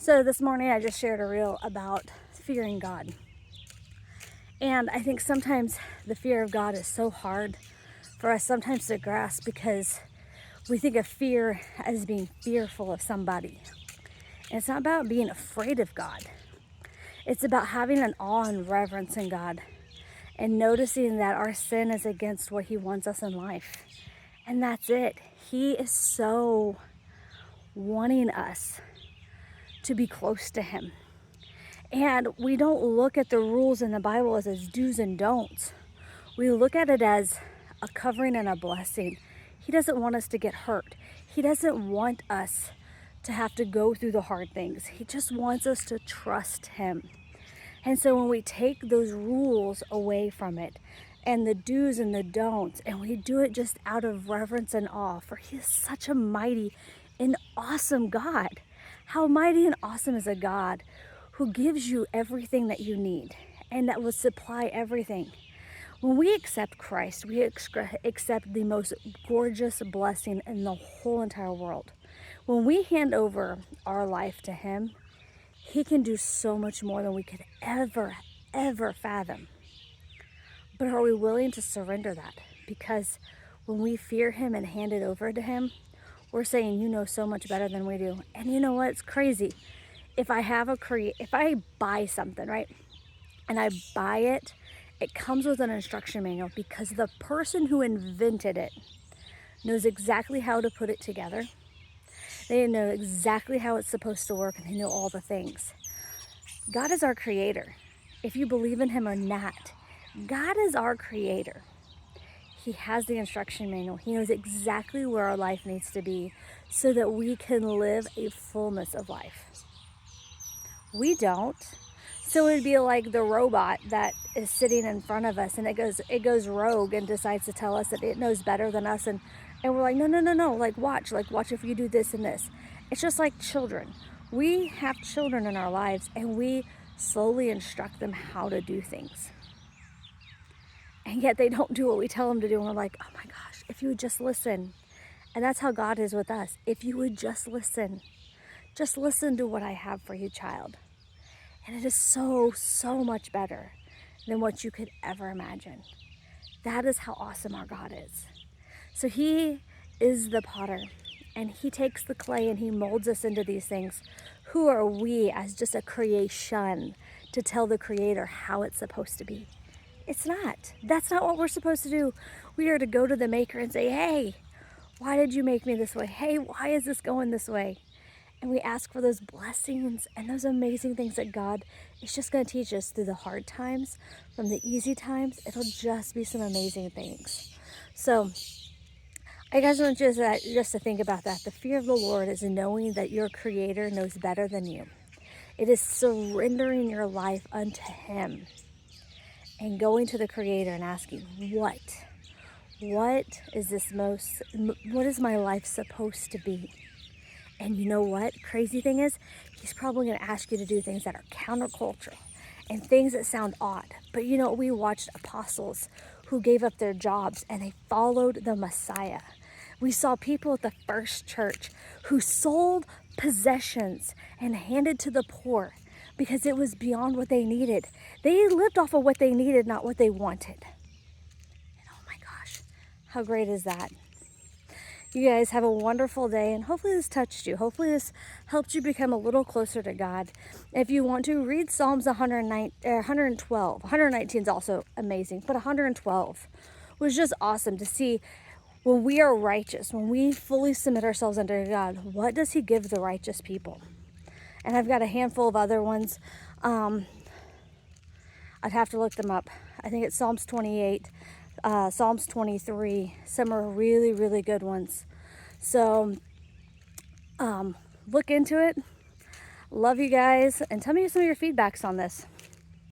So this morning I just shared a reel about fearing God. And I think sometimes the fear of God is so hard for us sometimes to grasp because we think of fear as being fearful of somebody. And it's not about being afraid of God. It's about having an awe and reverence in God and noticing that our sin is against what He wants us in life. And that's it. He is so wanting us to be close to Him. And we don't look at the rules in the Bible as do's and don'ts. We look at it as a covering and a blessing. He doesn't want us to get hurt. He doesn't want us to have to go through the hard things. He just wants us to trust Him. And so when we take those rules away from it and the do's and the don'ts, and we do it just out of reverence and awe, for He is such a mighty and awesome God. How mighty and awesome is a God who gives you everything that you need and that will supply everything. When we accept Christ, we accept the most gorgeous blessing in the whole entire world. When we hand over our life to Him, He can do so much more than we could ever fathom. But are we willing to surrender that? Because when we fear Him and hand it over to Him, we're saying, you know so much better than we do. And you know what? It's crazy. If I buy something, right? And I buy it, it comes with an instruction manual because the person who invented it knows exactly how to put it together. They know exactly how it's supposed to work, and they know all the things. God is our creator. If you believe in Him or not, God is our creator. He has the instruction manual. He knows exactly where our life needs to be so that we can live a fullness of life. We don't. So it'd be like the robot that is sitting in front of us and it goes rogue and decides to tell us that it knows better than us, and we're like, no, like watch if you do this and this. It's just like children. We have children in our lives and we slowly instruct them how to do things. And yet they don't do what we tell them to do, and we're like, oh my gosh, if you would just listen. And that's how God is with us. If you would just listen to what I have for you, child. And it is so much better than what you could ever imagine. That is how awesome our God is. So He is the potter, and He takes the clay and He molds us into these things. Who are we as just a creation to tell the Creator how it's supposed to be? It's not. That's not what we're supposed to do. We are to go to the Maker and say, hey, why did you make me this way? Hey, why is this going this way? And we ask for those blessings and those amazing things that God is just going to teach us through the hard times. From the easy times, it'll just be some amazing things. So I guys want you just to think about that. The fear of the Lord is knowing that your Creator knows better than you. It is surrendering your life unto Him and going to the Creator and asking, what is my life supposed to be? And you know what? Crazy thing is, He's probably going to ask you to do things that are countercultural and things that sound odd. But you know, we watched apostles who gave up their jobs and they followed the Messiah. We saw people at the first church who sold possessions and handed to the poor because it was beyond what they needed. They lived off of what they needed, not what they wanted. And oh my gosh, how great is that? You guys have a wonderful day, and hopefully this touched you. Hopefully this helped you become a little closer to God. If you want to, read Psalms 112. 119 is also amazing, but 112 was just awesome to see when we are righteous, when we fully submit ourselves under God, what does He give the righteous people? And I've got a handful of other ones. I'd have to look them up. I think it's Psalms 28. Psalms 23, some are really good ones. So look into it. Love you guys, and tell me some of your feedbacks on this.